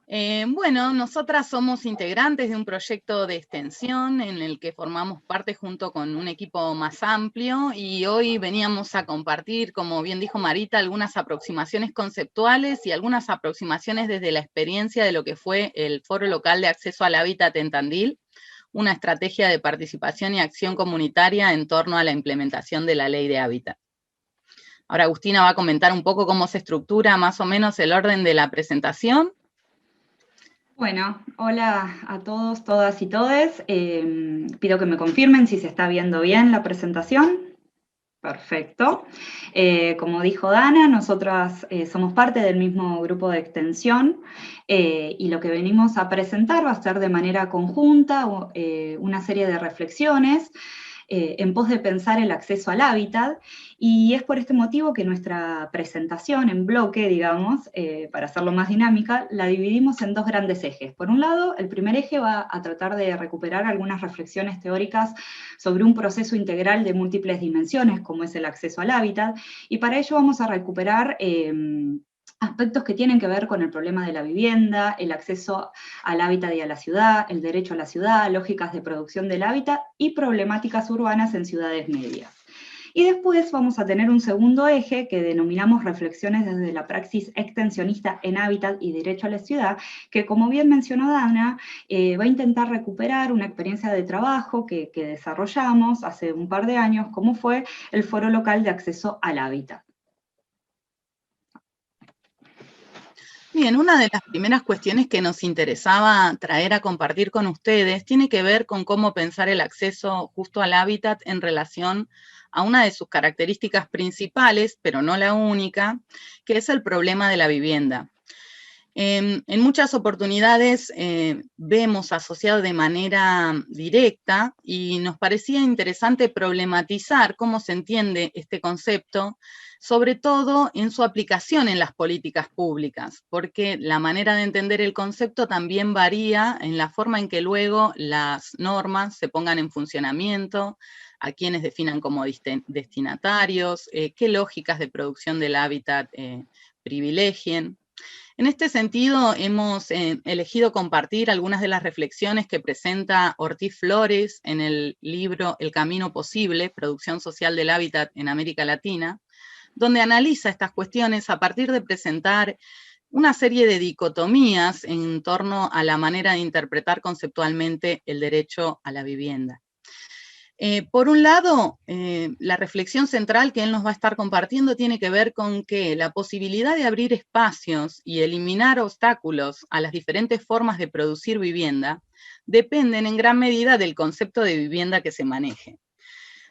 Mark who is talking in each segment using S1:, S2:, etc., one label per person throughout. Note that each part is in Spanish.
S1: Bueno, nosotras somos integrantes de un proyecto de extensión en el que formamos parte junto con un equipo más amplio y hoy veníamos a compartir, como bien dijo Marita, algunas aproximaciones conceptuales y algunas aproximaciones desde la experiencia de lo que fue el Foro Local de Acceso al Hábitat en Tandil, una estrategia de participación y acción comunitaria en torno a la implementación de la Ley de Hábitat. Ahora Agustina va a comentar un poco cómo se estructura más o menos el orden de la presentación.
S2: Bueno, hola a todos, todas y todes. Pido que me confirmen si se está viendo bien la presentación. Perfecto. Como dijo Dana, nosotras somos parte del mismo grupo de extensión y lo que venimos a presentar va a ser de manera conjunta una serie de reflexiones en pos de pensar el acceso al hábitat, y es por este motivo que nuestra presentación en bloque, digamos, para hacerlo más dinámica, la dividimos en dos grandes ejes. Por un lado, el primer eje va a tratar de recuperar algunas reflexiones teóricas sobre un proceso integral de múltiples dimensiones, como es el acceso al hábitat, y para ello vamos a recuperar aspectos que tienen que ver con el problema de la vivienda, el acceso al hábitat y a la ciudad, el derecho a la ciudad, lógicas de producción del hábitat y problemáticas urbanas en ciudades medias. Y después vamos a tener un segundo eje que denominamos reflexiones desde la praxis extensionista en hábitat y derecho a la ciudad, que como bien mencionó Dana, va a intentar recuperar una experiencia de trabajo que desarrollamos hace un par de años, como fue el Foro Local de Acceso al Hábitat.
S1: Bien, una de las primeras cuestiones que nos interesaba traer a compartir con ustedes tiene que ver con cómo pensar el acceso justo al hábitat en relación a una de sus características principales, pero no la única, que es el problema de la vivienda. En muchas oportunidades vemos asociado de manera directa y nos parecía interesante problematizar cómo se entiende este concepto, sobre todo en su aplicación en las políticas públicas, porque la manera de entender el concepto también varía en la forma en que luego las normas se pongan en funcionamiento, a quienes definan como destinatarios, qué lógicas de producción del hábitat privilegien. En este sentido, hemos elegido compartir algunas de las reflexiones que presenta Ortiz Flores en el libro El Camino Posible, Producción Social del Hábitat en América Latina, donde analiza estas cuestiones a partir de presentar una serie de dicotomías en torno a la manera de interpretar conceptualmente el derecho a la vivienda. Por un lado, la reflexión central que él nos va a estar compartiendo tiene que ver con que la posibilidad de abrir espacios y eliminar obstáculos a las diferentes formas de producir vivienda dependen en gran medida del concepto de vivienda que se maneje.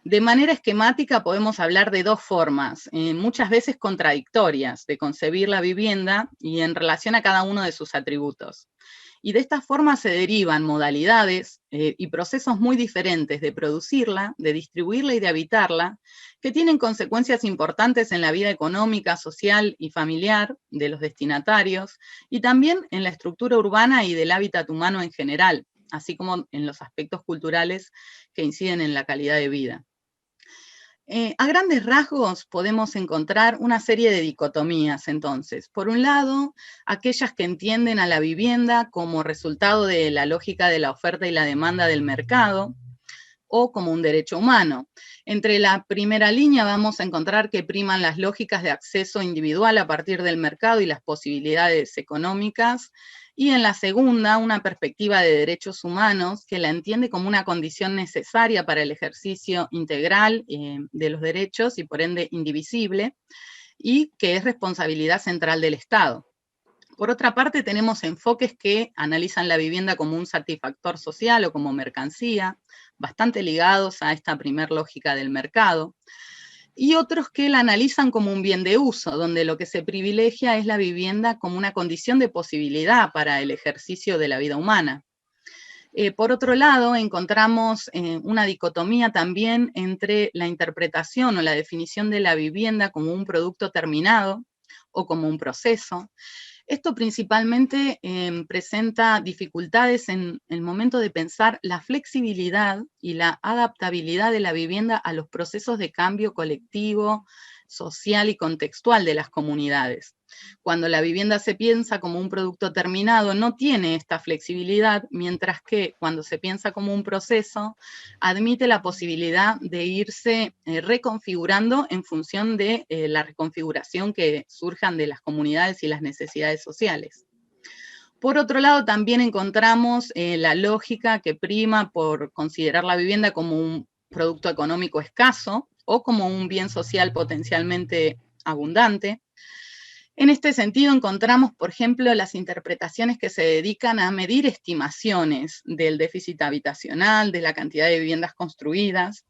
S1: De manera esquemática podemos hablar de dos formas, muchas veces contradictorias, de concebir la vivienda y en relación a cada uno de sus atributos. Y de esta forma se derivan modalidades y procesos muy diferentes de producirla, de distribuirla y de habitarla, que tienen consecuencias importantes en la vida económica, social y familiar de los destinatarios, y también en la estructura urbana y del hábitat humano en general, así como en los aspectos culturales que inciden en la calidad de vida. A grandes rasgos podemos encontrar una serie de dicotomías, entonces. Por un lado, aquellas que entienden a la vivienda como resultado de la lógica de la oferta y la demanda del mercado, o como un derecho humano. Entre la primera línea vamos a encontrar que priman las lógicas de acceso individual a partir del mercado y las posibilidades económicas, y en la segunda, una perspectiva de derechos humanos que la entiende como una condición necesaria para el ejercicio integral de los derechos y por ende indivisible, y que es responsabilidad central del Estado. Por otra parte, tenemos enfoques que analizan la vivienda como un satisfactor social o como mercancía, bastante ligados a esta primer lógica del mercado, y otros que la analizan como un bien de uso, donde lo que se privilegia es la vivienda como una condición de posibilidad para el ejercicio de la vida humana. Por otro lado, encontramos una dicotomía también entre la interpretación o la definición de la vivienda como un producto terminado o como un proceso. Esto principalmente presenta dificultades en el momento de pensar la flexibilidad y la adaptabilidad de la vivienda a los procesos de cambio colectivo, social y contextual de las comunidades. Cuando la vivienda se piensa como un producto terminado, no tiene esta flexibilidad, mientras que cuando se piensa como un proceso, admite la posibilidad de irse reconfigurando en función de la reconfiguración que surjan de las comunidades y las necesidades sociales. Por otro lado, también encontramos la lógica que prima por considerar la vivienda como un producto económico escaso o como un bien social potencialmente abundante. En este sentido, encontramos, por ejemplo, las interpretaciones que se dedican a medir estimaciones del déficit habitacional, de la cantidad de viviendas construidas,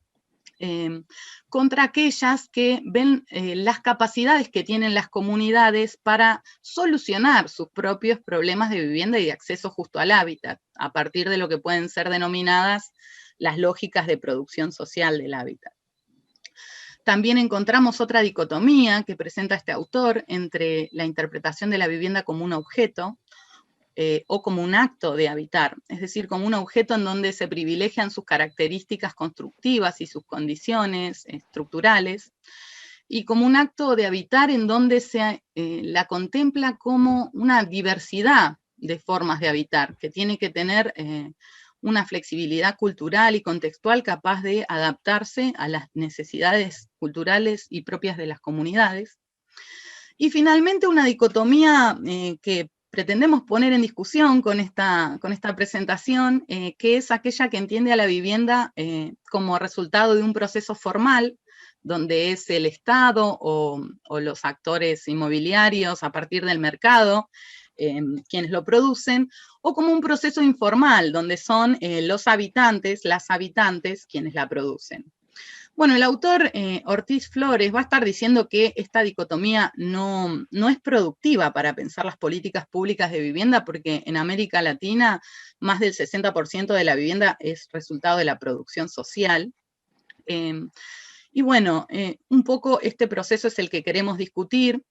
S1: contra aquellas que ven las capacidades que tienen las comunidades para solucionar sus propios problemas de vivienda y de acceso justo al hábitat, a partir de lo que pueden ser denominadas las lógicas de producción social del hábitat. También encontramos otra dicotomía que presenta este autor entre la interpretación de la vivienda como un objeto o como un acto de habitar, es decir, como un objeto en donde se privilegian sus características constructivas y sus condiciones estructurales, y como un acto de habitar en donde se la contempla como una diversidad de formas de habitar, que tiene que tener una flexibilidad cultural y contextual capaz de adaptarse a las necesidades culturales y propias de las comunidades. Y finalmente una dicotomía que pretendemos poner en discusión con esta presentación, que es aquella que entiende a la vivienda como resultado de un proceso formal, donde es el Estado o los actores inmobiliarios a partir del mercado quienes lo producen, o como un proceso informal, donde son los habitantes, las habitantes, quienes la producen. Bueno, el autor Ortiz Flores va a estar diciendo que esta dicotomía no es productiva para pensar las políticas públicas de vivienda, porque en América Latina más del 60% de la vivienda es resultado de la producción social. Y bueno, un poco este proceso es el que queremos discutir.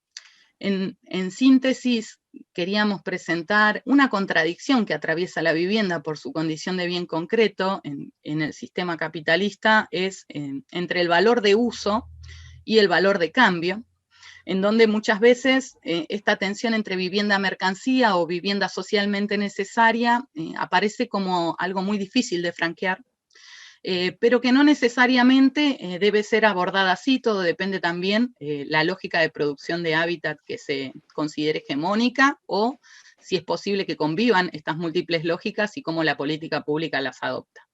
S1: En síntesis, queríamos presentar una contradicción que atraviesa la vivienda por su condición de bien concreto en el sistema capitalista, es entre el valor de uso y el valor de cambio, en donde muchas veces esta tensión entre vivienda-mercancía o vivienda socialmente necesaria aparece como algo muy difícil de franquear, pero que no necesariamente debe ser abordada así, todo depende también la lógica de producción de hábitat que se considere hegemónica o si es posible que convivan estas múltiples lógicas y cómo la política pública las adopta.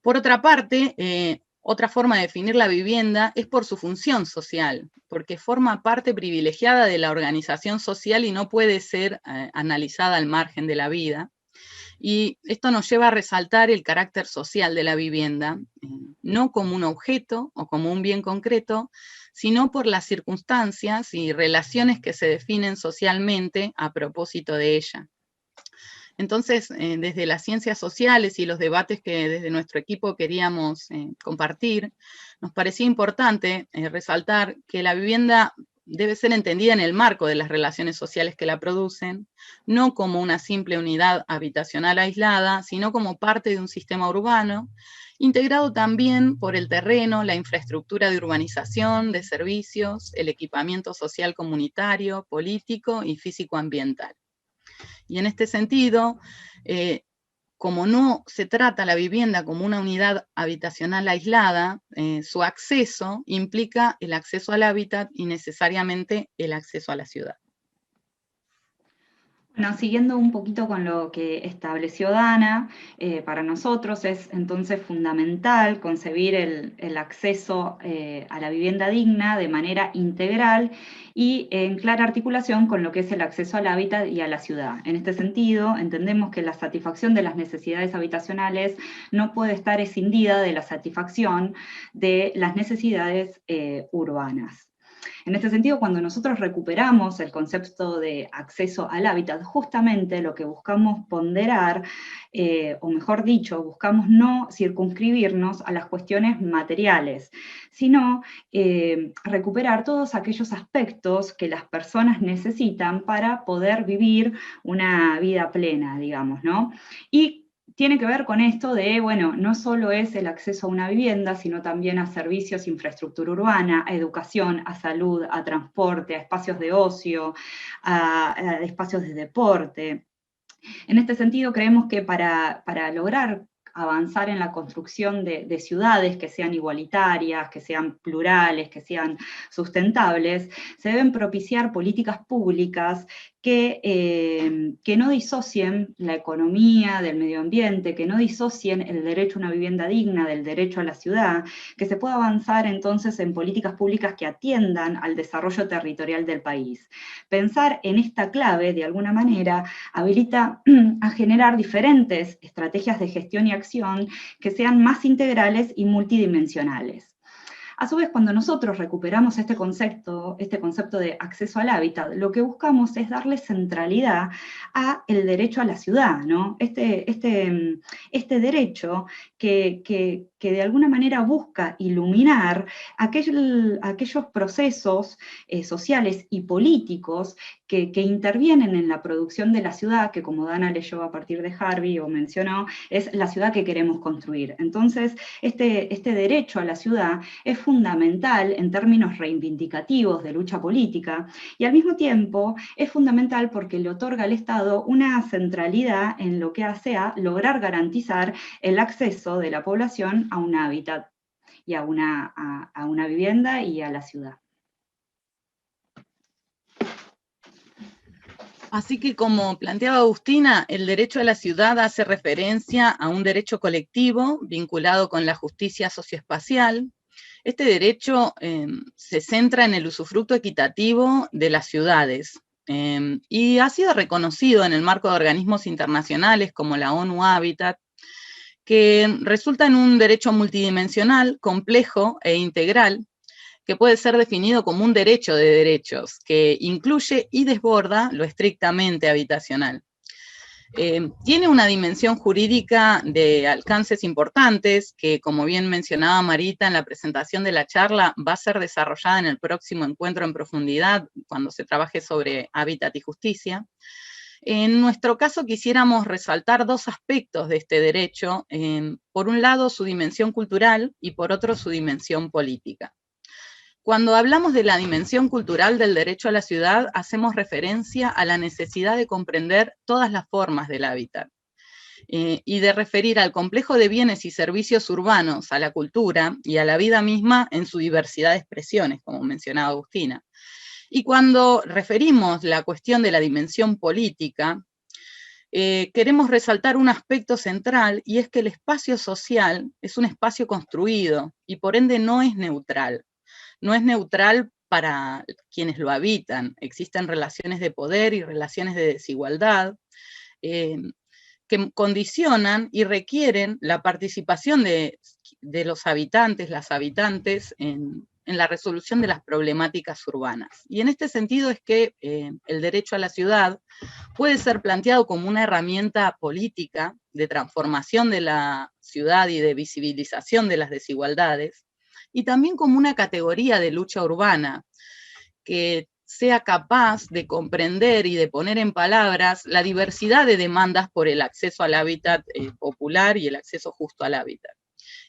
S1: Por otra parte, otra forma de definir la vivienda es por su función social, porque forma parte privilegiada de la organización social y no puede ser analizada al margen de la vida. Y esto nos lleva a resaltar el carácter social de la vivienda, no como un objeto o como un bien concreto, sino por las circunstancias y relaciones que se definen socialmente a propósito de ella. Entonces, desde las ciencias sociales y los debates que desde nuestro equipo queríamos compartir, nos parecía importante resaltar que la vivienda debe ser entendida en el marco de las relaciones sociales que la producen, no como una simple unidad habitacional aislada, sino como parte de un sistema urbano, integrado también por el terreno, la infraestructura de urbanización, de servicios, el equipamiento social comunitario, político y físico-ambiental. Y en este sentido, como no se trata la vivienda como una unidad habitacional aislada, su acceso implica el acceso al hábitat y necesariamente el acceso a la ciudad.
S2: Bueno, siguiendo un poquito con lo que estableció Dana, para nosotros es entonces fundamental concebir el acceso a la vivienda digna de manera integral y en clara articulación con lo que es el acceso al hábitat y a la ciudad. En este sentido, entendemos que la satisfacción de las necesidades habitacionales no puede estar escindida de la satisfacción de las necesidades urbanas. En este sentido, cuando nosotros recuperamos el concepto de acceso al hábitat, justamente lo que buscamos ponderar, o mejor dicho, buscamos no circunscribirnos a las cuestiones materiales, sino recuperar todos aquellos aspectos que las personas necesitan para poder vivir una vida plena, digamos, ¿no? Y tiene que ver con esto de, bueno, no solo es el acceso a una vivienda, sino también a servicios, infraestructura urbana, a educación, a salud, a transporte, a espacios de ocio, a espacios de deporte. En este sentido, creemos que para lograr avanzar en la construcción de ciudades que sean igualitarias, que sean plurales, que sean sustentables, se deben propiciar políticas públicas que no disocien la economía del medio ambiente, que no disocien el derecho a una vivienda digna del derecho a la ciudad, que se pueda avanzar entonces en políticas públicas que atiendan al desarrollo territorial del país. Pensar en esta clave, de alguna manera, habilita a generar diferentes estrategias de gestión y acción que sean más integrales y multidimensionales. A su vez, cuando nosotros recuperamos este concepto de acceso al hábitat, lo que buscamos es darle centralidad a el derecho a la ciudad, ¿no? Este derecho que de alguna manera busca iluminar aquellos procesos sociales y políticos que intervienen en la producción de la ciudad, que como Dana leyó a partir de Harvey o mencionó, es la ciudad que queremos construir. Entonces, este derecho a la ciudad es fundamental en términos reivindicativos de lucha política, y al mismo tiempo es fundamental porque le otorga al Estado una centralidad en lo que hace a lograr garantizar el acceso de la población a un hábitat y a una vivienda y a la ciudad.
S1: Así que, como planteaba Agustina, el derecho a la ciudad hace referencia a un derecho colectivo vinculado con la justicia socioespacial. Este derecho se centra en el usufructo equitativo de las ciudades y ha sido reconocido en el marco de organismos internacionales como la ONU Habitat, que resulta en un derecho multidimensional, complejo e integral, que puede ser definido como un derecho de derechos, que incluye y desborda lo estrictamente habitacional. Tiene una dimensión jurídica de alcances importantes, que como bien mencionaba Marita en la presentación de la charla, va a ser desarrollada en el próximo encuentro en profundidad, cuando se trabaje sobre hábitat y justicia. En nuestro caso quisiéramos resaltar dos aspectos de este derecho, por un lado su dimensión cultural y por otro su dimensión política. Cuando hablamos de la dimensión cultural del derecho a la ciudad, hacemos referencia a la necesidad de comprender todas las formas del hábitat y de referir al complejo de bienes y servicios urbanos, a la cultura y a la vida misma en su diversidad de expresiones, como mencionaba Agustina. Y cuando referimos la cuestión de la dimensión política, queremos resaltar un aspecto central, y es que el espacio social es un espacio construido y por ende no es neutral. No es neutral para quienes lo habitan. Existen relaciones de poder y relaciones de desigualdad que condicionan y requieren la participación de los habitantes, las habitantes, en la resolución de las problemáticas urbanas. Y en este sentido es que el derecho a la ciudad puede ser planteado como una herramienta política de transformación de la ciudad y de visibilización de las desigualdades, y también como una categoría de lucha urbana que sea capaz de comprender y de poner en palabras la diversidad de demandas por el acceso al hábitat popular y el acceso justo al hábitat.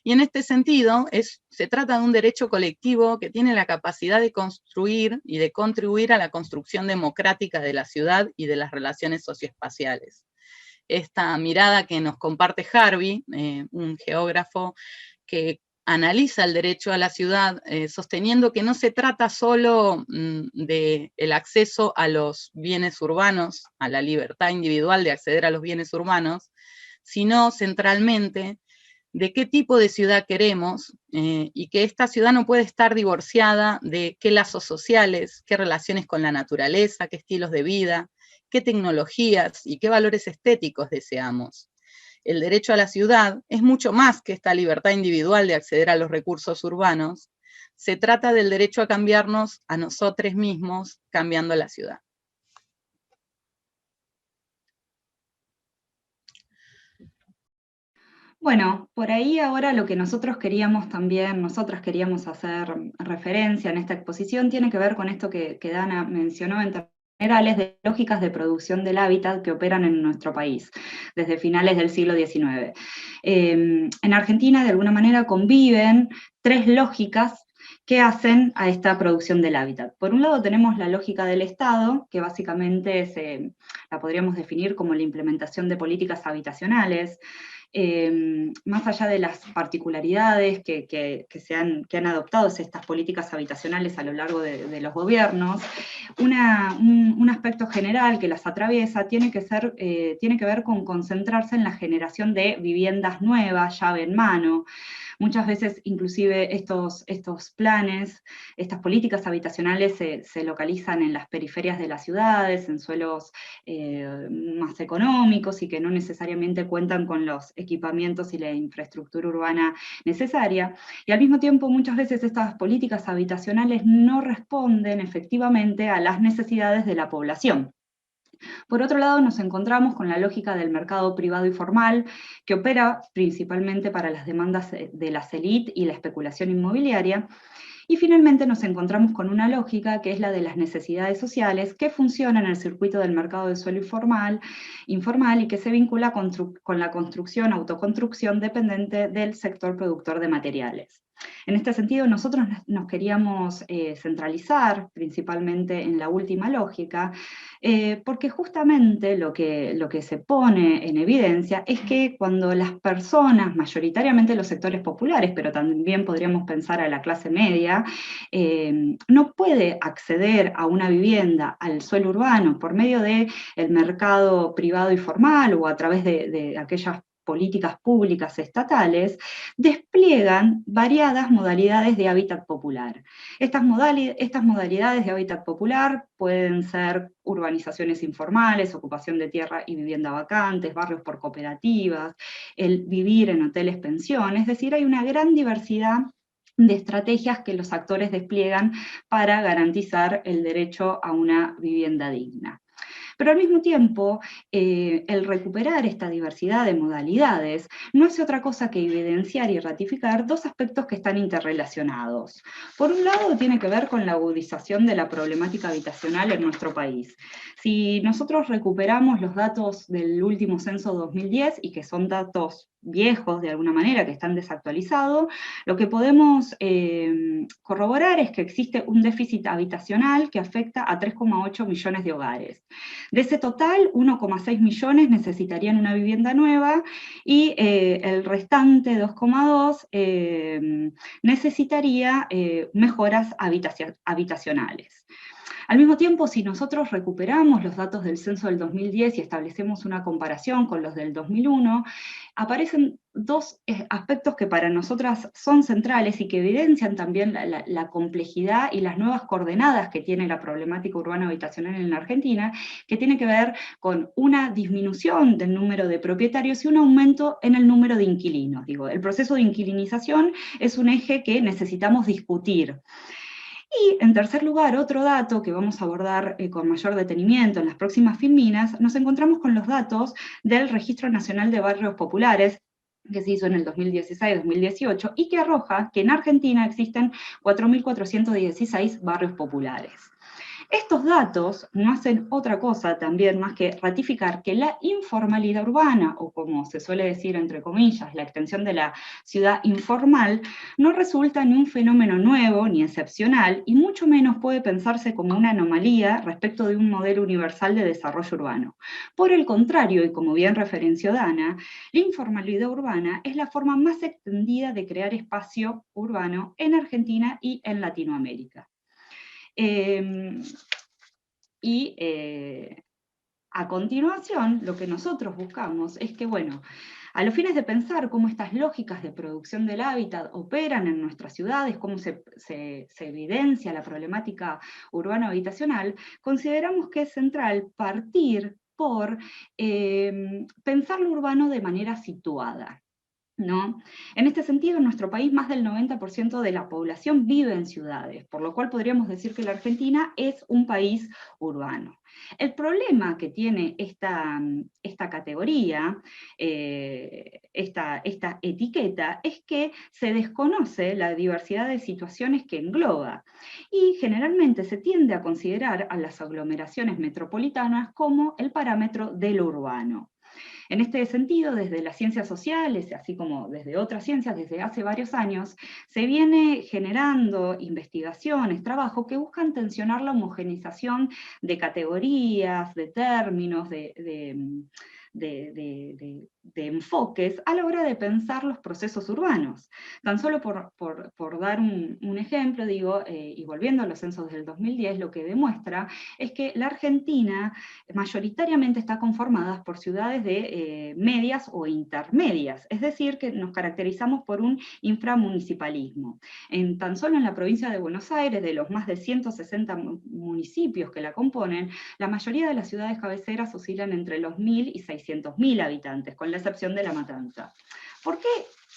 S1: Y en este sentido, se trata de un derecho colectivo que tiene la capacidad de construir y de contribuir a la construcción democrática de la ciudad y de las relaciones socioespaciales. Esta mirada que nos comparte Harvey, un geógrafo que analiza el derecho a la ciudad, sosteniendo que no se trata solo del acceso a los bienes urbanos, a la libertad individual de acceder a los bienes urbanos, sino centralmente de qué tipo de ciudad queremos y que esta ciudad no puede estar divorciada de qué lazos sociales, qué relaciones con la naturaleza, qué estilos de vida, qué tecnologías y qué valores estéticos deseamos. El derecho a la ciudad es mucho más que esta libertad individual de acceder a los recursos urbanos. Se trata del derecho a cambiarnos a nosotros mismos, cambiando la ciudad.
S2: Bueno, por ahí ahora lo que nosotras queríamos hacer referencia en esta exposición tiene que ver con esto que Dana mencionó en generales de lógicas de producción del hábitat que operan en nuestro país, desde finales del siglo XIX. En Argentina, de alguna manera, conviven tres lógicas que hacen a esta producción del hábitat. Por un lado tenemos la lógica del Estado, que básicamente la podríamos definir como la implementación de políticas habitacionales, más allá de las particularidades que han adoptado estas políticas habitacionales a lo largo de los gobiernos, un aspecto general que las atraviesa tiene que ver con concentrarse en la generación de viviendas nuevas, llave en mano. Muchas veces, inclusive, estos planes, estas políticas habitacionales se localizan en las periferias de las ciudades, en suelos más económicos y que no necesariamente cuentan con los equipamientos y la infraestructura urbana necesaria. Y al mismo tiempo, muchas veces estas políticas habitacionales no responden efectivamente a las necesidades de la población. Por otro lado, nos encontramos con la lógica del mercado privado y formal, que opera principalmente para las demandas de las élites y la especulación inmobiliaria. Y finalmente nos encontramos con una lógica que es la de las necesidades sociales, que funciona en el circuito del mercado del suelo informal y que se vincula con la construcción, autoconstrucción dependiente del sector productor de materiales. En este sentido, nosotros nos queríamos centralizar principalmente en la última lógica, porque justamente lo que se pone en evidencia es que cuando las personas, mayoritariamente los sectores populares, pero también podríamos pensar a la clase media, no puede acceder a una vivienda, al suelo urbano, por medio del mercado privado y formal o a través de aquellas políticas públicas estatales, despliegan variadas modalidades de hábitat popular. Estas modalidades de hábitat popular pueden ser urbanizaciones informales, ocupación de tierra y vivienda vacantes, barrios por cooperativas, el vivir en hoteles pensión, es decir, hay una gran diversidad de estrategias que los actores despliegan para garantizar el derecho a una vivienda digna. Pero al mismo tiempo, el recuperar esta diversidad de modalidades no hace otra cosa que evidenciar y ratificar dos aspectos que están interrelacionados. Por un lado, tiene que ver con la agudización de la problemática habitacional en nuestro país. Si nosotros recuperamos los datos del último censo 2010, y que son datos viejos de alguna manera, que están desactualizados, lo que podemos corroborar es que existe un déficit habitacional que afecta a 3,8 millones de hogares. De ese total, 1,6 millones necesitarían una vivienda nueva y el restante, 2,2, necesitaría mejoras habitacionales. Al mismo tiempo, si nosotros recuperamos los datos del censo del 2010 y establecemos una comparación con los del 2001, aparecen dos aspectos que para nosotras son centrales y que evidencian también la complejidad y las nuevas coordenadas que tiene la problemática urbana habitacional en la Argentina, que tiene que ver con una disminución del número de propietarios y un aumento en el número de inquilinos. Digo, el proceso de inquilinización es un eje que necesitamos discutir. Y en tercer lugar, otro dato que vamos a abordar con mayor detenimiento en las próximas filminas, nos encontramos con los datos del Registro Nacional de Barrios Populares, que se hizo en el 2016-2018, y que arroja que en Argentina existen 4.416 barrios populares. Estos datos no hacen otra cosa también más que ratificar que la informalidad urbana, o como se suele decir entre comillas, la extensión de la ciudad informal, no resulta ni un fenómeno nuevo ni excepcional, y mucho menos puede pensarse como una anomalía respecto de un modelo universal de desarrollo urbano. Por el contrario, y como bien referenció Dana, la informalidad urbana es la forma más extendida de crear espacio urbano en Argentina y en Latinoamérica. A continuación, lo que nosotros buscamos es que, bueno, a los fines de pensar cómo estas lógicas de producción del hábitat operan en nuestras ciudades, cómo se evidencia la problemática urbano-habitacional, consideramos que es central partir por pensar lo urbano de manera situada. ¿no? En este sentido, en nuestro país más del 90% de la población vive en ciudades, por lo cual podríamos decir que la Argentina es un país urbano. El problema que tiene esta categoría, esta etiqueta, es que se desconoce la diversidad de situaciones que engloba, y generalmente se tiende a considerar a las aglomeraciones metropolitanas como el parámetro de lo urbano. En este sentido, desde las ciencias sociales, así como desde otras ciencias, desde hace varios años, se viene generando investigaciones, trabajo que buscan tensionar la homogeneización de categorías, de términos, de enfoques a la hora de pensar los procesos urbanos. Tan solo por dar un ejemplo, digo, y volviendo a los censos del 2010, lo que demuestra es que la Argentina mayoritariamente está conformada por ciudades de medias o intermedias, es decir, que nos caracterizamos por un inframunicipalismo. Tan solo en la provincia de Buenos Aires, de los más de 160 municipios que la componen, la mayoría de las ciudades cabeceras oscilan entre los 1.000 y 600.000 habitantes, con la excepción de La Matanza. ¿Por qué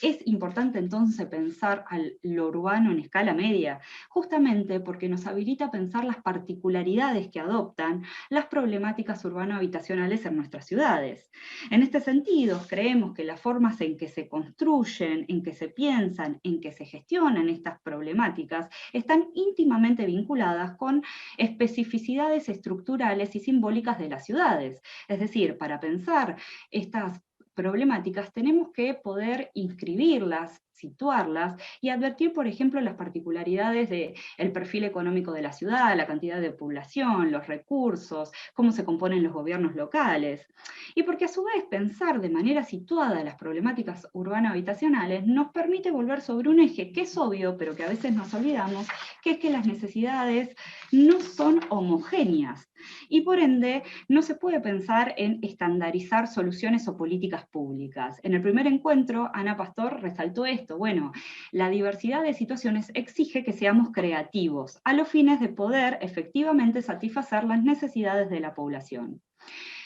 S2: es importante entonces pensar lo urbano en escala media? Justamente porque nos habilita a pensar las particularidades que adoptan las problemáticas urbano-habitacionales en nuestras ciudades. En este sentido, creemos que las formas en que se construyen, en que se piensan, en que se gestionan estas problemáticas, están íntimamente vinculadas con especificidades estructurales y simbólicas de las ciudades. Es decir, para pensar estas problemáticas tenemos que poder inscribirlas, situarlas y advertir, por ejemplo, las particularidades del perfil económico de la ciudad, la cantidad de población, los recursos, cómo se componen los gobiernos locales. Y porque a su vez pensar de manera situada las problemáticas urbano-habitacionales nos permite volver sobre un eje que es obvio, pero que a veces nos olvidamos, que es que las necesidades no son homogéneas. Y por ende, no se puede pensar en estandarizar soluciones o políticas públicas. En el primer encuentro, Ana Pastor resaltó esto. Bueno, la diversidad de situaciones exige que seamos creativos, a los fines de poder efectivamente satisfacer las necesidades de la población.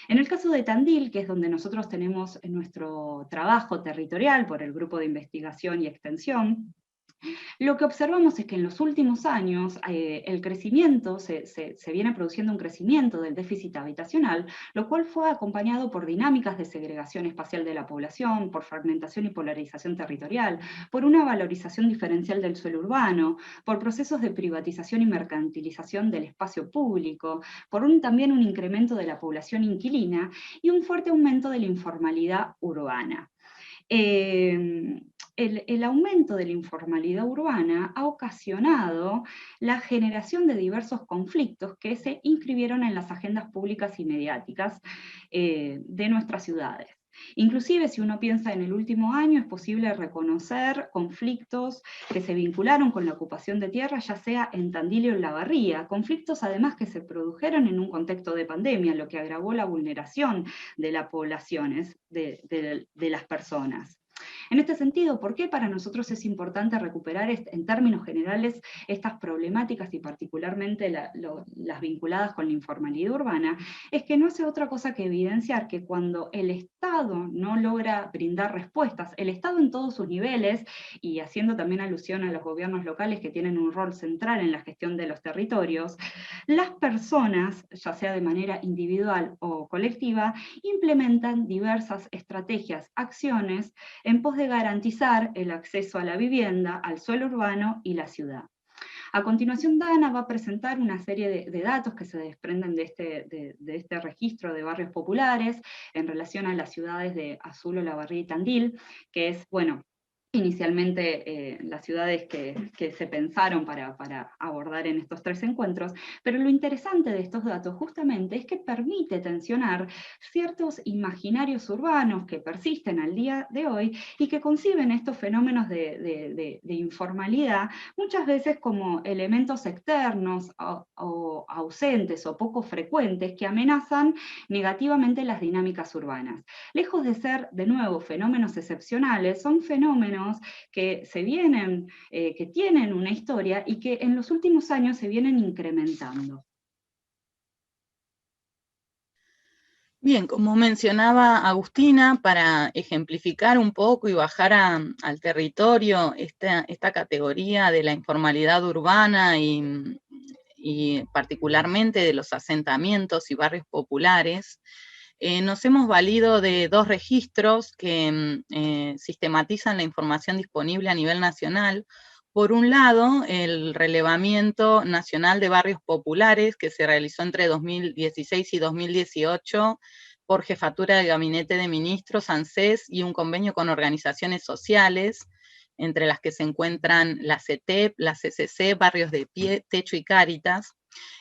S2: En el caso de Tandil, que es donde nosotros tenemos nuestro trabajo territorial por el Grupo de Investigación y Extensión, lo que observamos es que en los últimos años el crecimiento, se viene produciendo un crecimiento del déficit habitacional, lo cual fue acompañado por dinámicas de segregación espacial de la población, por fragmentación y polarización territorial, por una valorización diferencial del suelo urbano, por procesos de privatización y mercantilización del espacio público, por también un incremento de la población inquilina y un fuerte aumento de la informalidad urbana. El aumento de la informalidad urbana ha ocasionado la generación de diversos conflictos que se inscribieron en las agendas públicas y mediáticas de nuestras ciudades. Inclusive, si uno piensa en el último año, es posible reconocer conflictos que se vincularon con la ocupación de tierra, ya sea en Tandil o en La Barría, conflictos además que se produjeron en un contexto de pandemia, lo que agravó la vulneración de las poblaciones, de las personas. En este sentido, ¿por qué para nosotros es importante recuperar en términos generales estas problemáticas y particularmente las vinculadas con la informalidad urbana? Es que no hace otra cosa que evidenciar que cuando el Estado no logra brindar respuestas, el Estado en todos sus niveles, y haciendo también alusión a los gobiernos locales que tienen un rol central en la gestión de los territorios, las personas, ya sea de manera individual o colectiva, implementan diversas estrategias, acciones, en pos de garantizar el acceso a la vivienda, al suelo urbano y la ciudad. A continuación, Dana va a presentar una serie de datos que se desprenden de este registro de barrios populares en relación a las ciudades de Azul, Olavarría y Tandil, que es, bueno, inicialmente las ciudades que se pensaron para abordar en estos tres encuentros, pero lo interesante de estos datos justamente es que permite tensionar ciertos imaginarios urbanos que persisten al día de hoy y que conciben estos fenómenos de informalidad muchas veces como elementos externos o ausentes o poco frecuentes que amenazan negativamente las dinámicas urbanas. Lejos de ser, de nuevo, fenómenos excepcionales, son fenómenos que que tienen una historia y que en los últimos años se vienen incrementando.
S1: Bien, como mencionaba Agustina, para ejemplificar un poco y bajar al territorio esta categoría de la informalidad urbana y particularmente de los asentamientos y barrios populares, nos hemos valido de dos registros que sistematizan la información disponible a nivel nacional. Por un lado, el relevamiento nacional de barrios populares que se realizó entre 2016 y 2018 por Jefatura del Gabinete de Ministros, ANSES, y un convenio con organizaciones sociales, entre las que se encuentran la CETEP, la CCC, Barrios de Pie, Techo y Cáritas.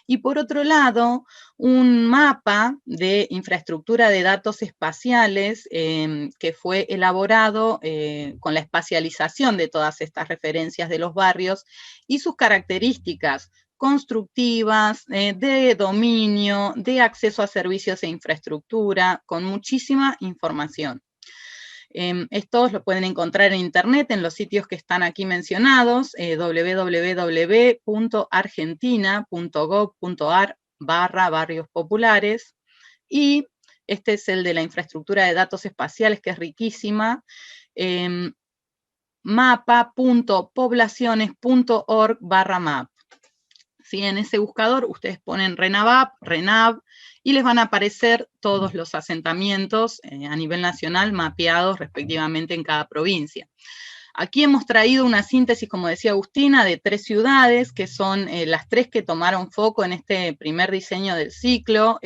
S1: Y por otro lado, un mapa de infraestructura de datos espaciales que fue elaborado con la espacialización de todas estas referencias de los barrios y sus características constructivas, de dominio, de acceso a servicios e infraestructura, con muchísima información. Estos lo pueden encontrar en internet en los sitios que están aquí mencionados, www.argentina.gov.ar/barrios populares, y este es el de la infraestructura de datos espaciales, que es riquísima, mapa.poblaciones.org/map. ¿Sí? En ese buscador ustedes ponen RENAVAP, RENAV, y les van a aparecer todos los asentamientos a nivel nacional mapeados respectivamente en cada provincia. Aquí hemos traído una síntesis, como decía Agustina, de 3 ciudades, que son las 3 que tomaron foco en este primer diseño del ciclo,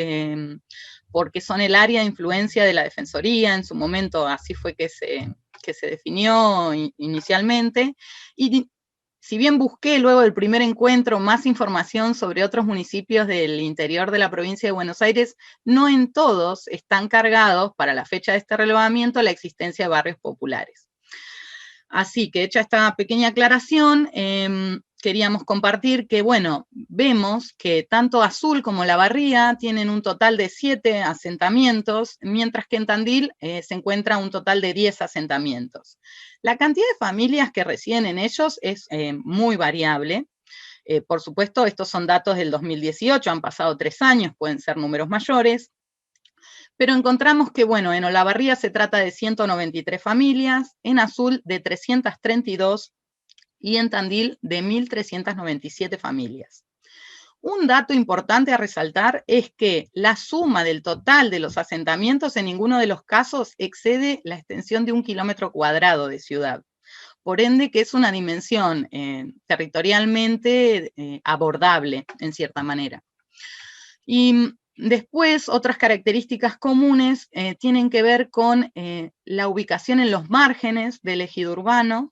S1: porque son el área de influencia de la Defensoría. En su momento así fue que se definió inicialmente, y si bien busqué luego del primer encuentro más información sobre otros municipios del interior de la provincia de Buenos Aires, no en todos están cargados para la fecha de este relevamiento la existencia de barrios populares. Así que hecha esta pequeña aclaración, queríamos compartir que, bueno, vemos que tanto Azul como La Barría tienen un total de 7 asentamientos, mientras que en Tandil se encuentra un total de 10 asentamientos. La cantidad de familias que residen en ellos es muy variable. Por supuesto, estos son datos del 2018, han pasado 3 años, pueden ser números mayores. Pero encontramos que, bueno, en Olavarría se trata de 193 familias, en Azul de 332 y en Tandil de 1.397 familias. Un dato importante a resaltar es que la suma del total de los asentamientos en ninguno de los casos excede la extensión de 1 kilómetro cuadrado de ciudad. Por ende, que es una dimensión territorialmente abordable, en cierta manera. Y después, otras características comunes tienen que ver con la ubicación en los márgenes del ejido urbano.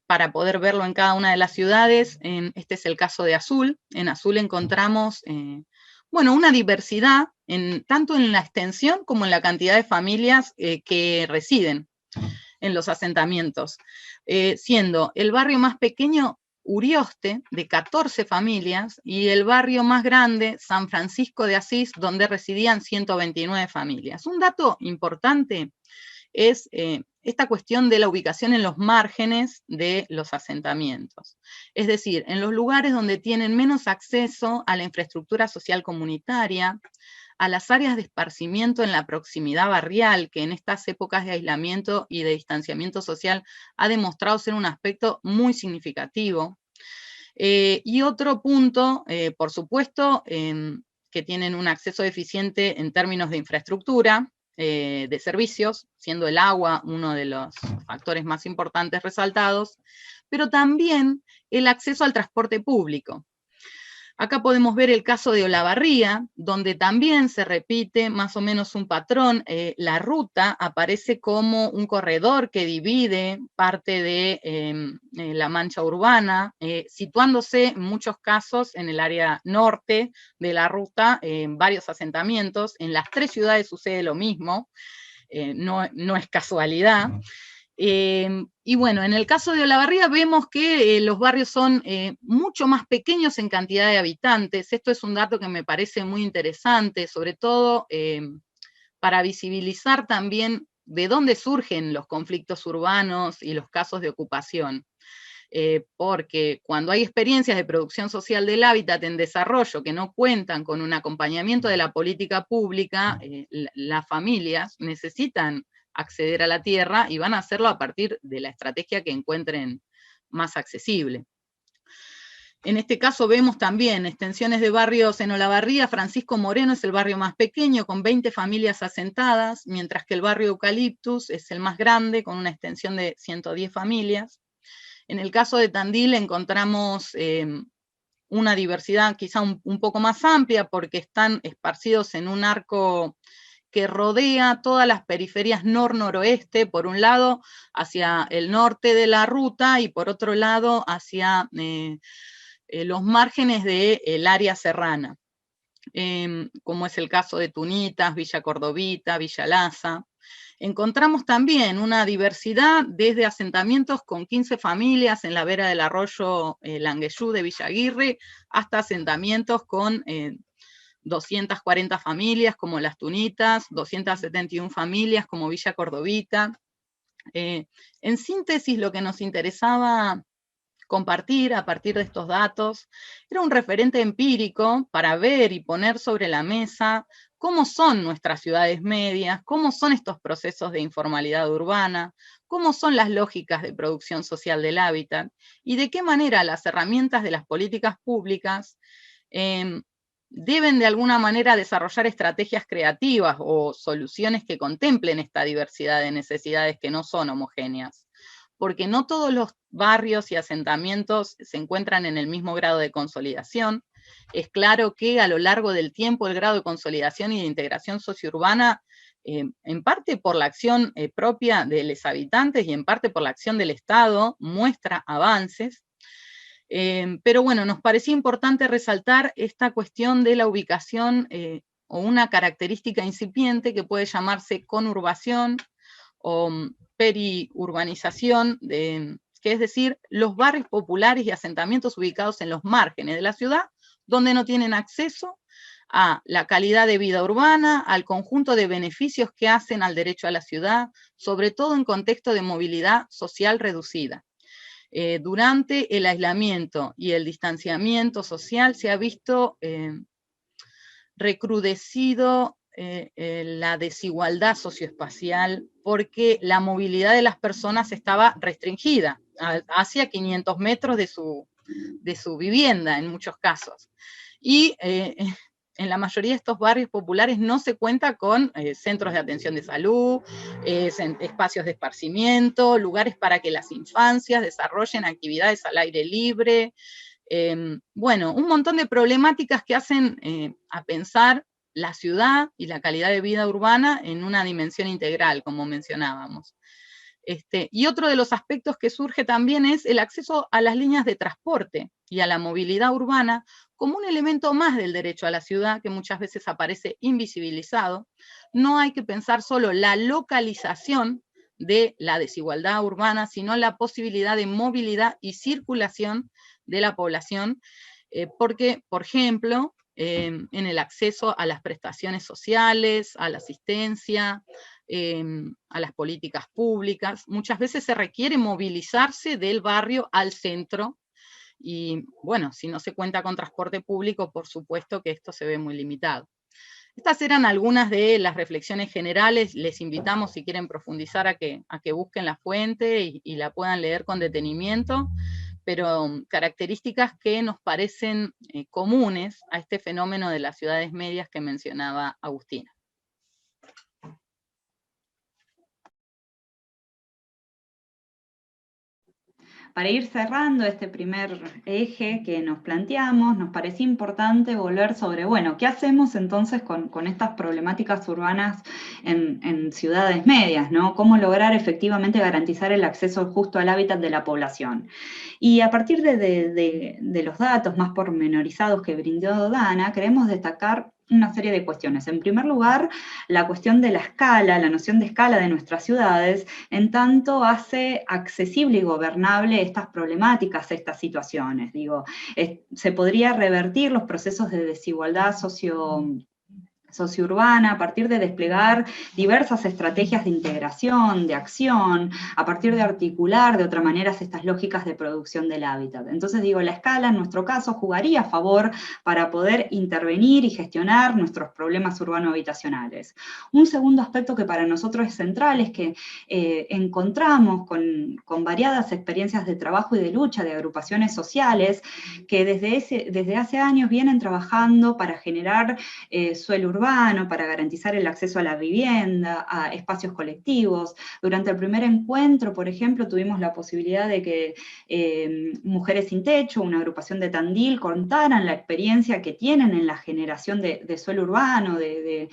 S1: Para poder verlo en cada una de las ciudades, este es el caso de Azul. En Azul encontramos, bueno, una diversidad tanto en la extensión como en la cantidad de familias que residen en los asentamientos, siendo el barrio más pequeño Urioste, de 14 familias, y el barrio más grande, San Francisco de Asís, donde residían 129 familias. Un dato importante es esta cuestión de la ubicación en los márgenes de los asentamientos. Es decir, en los lugares donde tienen menos acceso a la infraestructura social comunitaria, a las áreas de esparcimiento en la proximidad barrial, que en estas épocas de aislamiento y de distanciamiento social ha demostrado ser un aspecto muy significativo. Y otro punto, por supuesto, que tienen un acceso eficiente en términos de infraestructura, de servicios, siendo el agua uno de los factores más importantes resaltados, pero también el acceso al transporte público. Acá podemos ver el caso de Olavarría, donde también se repite más o menos un patrón. La ruta aparece como un corredor que divide parte de la mancha urbana, situándose en muchos casos en el área norte de la ruta, en varios asentamientos. En las 3 ciudades sucede lo mismo, no es casualidad. Y bueno, en el caso de Olavarría vemos que los barrios son mucho más pequeños en cantidad de habitantes. Esto es un dato que me parece muy interesante, sobre todo para visibilizar también de dónde surgen los conflictos urbanos y los casos de ocupación. porque cuando hay experiencias de producción social del hábitat en desarrollo que no cuentan con un acompañamiento de la política pública, las familias necesitan acceder a la tierra y van a hacerlo a partir de la estrategia que encuentren más accesible. En este caso vemos también extensiones de barrios en Olavarría. Francisco Moreno es el barrio más pequeño, con 20 familias asentadas, mientras que el barrio Eucaliptus es el más grande, con una extensión de 110 familias. En el caso de Tandil encontramos una diversidad quizá un poco más amplia, porque están esparcidos en un arco que rodea todas las periferias nor-noroeste, por un lado hacia el norte de la ruta y por otro lado hacia los márgenes del área serrana, como es el caso de Tunitas, Villa Cordovita, Villa Laza. Encontramos también una diversidad desde asentamientos con 15 familias en la vera del arroyo Langueyú de Villa Aguirre, hasta asentamientos con 240 familias como Las Tunitas, 271 familias como Villa Cordovita. En síntesis, lo que nos interesaba compartir a partir de estos datos era un referente empírico para ver y poner sobre la mesa cómo son nuestras ciudades medias, cómo son estos procesos de informalidad urbana, cómo son las lógicas de producción social del hábitat, y de qué manera las herramientas de las políticas públicas deben de alguna manera desarrollar estrategias creativas o soluciones que contemplen esta diversidad de necesidades que no son homogéneas, porque no todos los barrios y asentamientos se encuentran en el mismo grado de consolidación. Es claro que a lo largo del tiempo el grado de consolidación y de integración sociourbana, en parte por la acción propia de los habitantes y en parte por la acción del Estado, muestra avances. Pero bueno, nos parecía importante resaltar esta cuestión de la ubicación o una característica incipiente que puede llamarse conurbación o periurbanización, que es decir, los barrios populares y asentamientos ubicados en los márgenes de la ciudad, donde no tienen acceso a la calidad de vida urbana, al conjunto de beneficios que hacen al derecho a la ciudad, sobre todo en contexto de movilidad social reducida. Durante el aislamiento y el distanciamiento social se ha visto recrudecido la desigualdad socioespacial, porque la movilidad de las personas estaba restringida hacia 500 metros de su vivienda en muchos casos. Y en la mayoría de estos barrios populares no se cuenta con centros de atención de salud, espacios de esparcimiento, lugares para que las infancias desarrollen actividades al aire libre. Bueno, un montón de problemáticas que hacen a pensar la ciudad y la calidad de vida urbana en una dimensión integral, como mencionábamos. Y otro de los aspectos que surge también es el acceso a las líneas de transporte y a la movilidad urbana como un elemento más del derecho a la ciudad que muchas veces aparece invisibilizado. No hay que pensar solo la localización de la desigualdad urbana, sino la posibilidad de movilidad y circulación de la población, porque, por ejemplo, en el acceso a las prestaciones sociales, a la asistencia, a las políticas públicas, muchas veces se requiere movilizarse del barrio al centro, y bueno, si no se cuenta con transporte público, por supuesto que esto se ve muy limitado. Estas eran algunas de las reflexiones generales. Les invitamos, si quieren profundizar, a que busquen la fuente y la puedan leer con detenimiento, pero características que nos parecen comunes a este fenómeno de las ciudades medias que mencionaba Agustina.
S2: Para ir cerrando este primer eje que nos planteamos, nos parecía importante volver sobre, bueno, ¿qué hacemos entonces con estas problemáticas urbanas en ciudades medias, ¿no? ¿Cómo lograr efectivamente garantizar el acceso justo al hábitat de la población? Y a partir de los datos más pormenorizados que brindó Dana, queremos destacar una serie de cuestiones. En primer lugar, la cuestión de la escala, la noción de escala de nuestras ciudades, en tanto hace accesible y gobernable estas problemáticas, estas situaciones. Digo, se podría revertir los procesos de desigualdad sociourbana, a partir de desplegar diversas estrategias de integración, de acción, a partir de articular de otra manera estas lógicas de producción del hábitat. Entonces digo, la escala en nuestro caso jugaría a favor para poder intervenir y gestionar nuestros problemas urbano-habitacionales. Un segundo aspecto que para nosotros es central es que encontramos con variadas experiencias de trabajo y de lucha de agrupaciones sociales que desde hace años vienen trabajando para generar suelo urbano, para garantizar el acceso a la vivienda, a espacios colectivos. Durante el primer encuentro, por ejemplo, tuvimos la posibilidad de que Mujeres Sin Techo, una agrupación de Tandil, contaran la experiencia que tienen en la generación de suelo urbano, de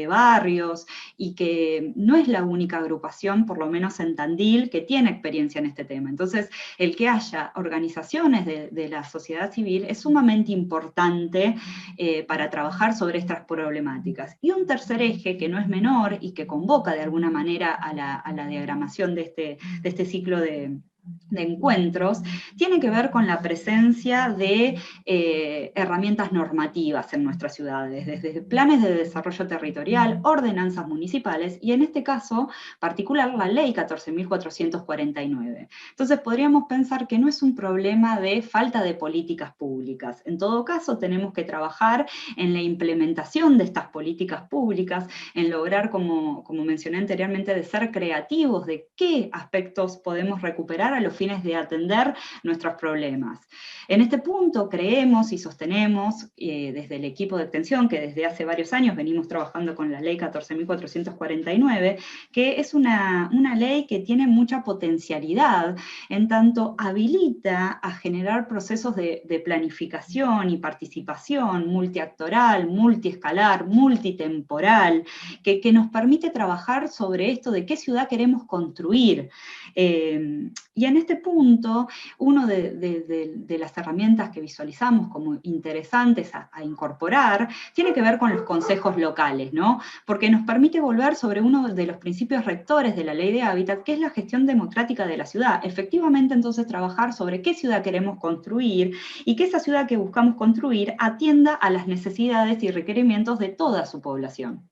S2: barrios, y que no es la única agrupación, por lo menos en Tandil, que tiene experiencia en este tema. Entonces, el que haya organizaciones de la sociedad civil es sumamente importante para trabajar sobre estas problemáticas. Y un tercer eje, que no es menor y que convoca de alguna manera a la diagramación de este ciclo de encuentros, tiene que ver con la presencia de herramientas normativas en nuestras ciudades, desde planes de desarrollo territorial, ordenanzas municipales, y en este caso particular la ley 14.449. Entonces podríamos pensar que no es un problema de falta de políticas públicas. En todo caso tenemos que trabajar en la implementación de estas políticas públicas, en lograr, como mencioné anteriormente, de ser creativos, de qué aspectos podemos recuperar a los fines de atender nuestros problemas. En este punto creemos y sostenemos desde el equipo de extensión, que desde hace varios años venimos trabajando con la ley 14.449, que es una ley que tiene mucha potencialidad, en tanto habilita a generar procesos de planificación y participación multiactoral, multiescalar, multitemporal, que nos permite trabajar sobre esto de qué ciudad queremos construir. Y en este punto, una de las herramientas que visualizamos como interesantes a incorporar, tiene que ver con los consejos locales, ¿no? Porque nos permite volver sobre uno de los principios rectores de la Ley de Hábitat, que es la gestión democrática de la ciudad. Efectivamente, entonces, trabajar sobre qué ciudad queremos construir y que esa ciudad que buscamos construir atienda a las necesidades y requerimientos de toda su población.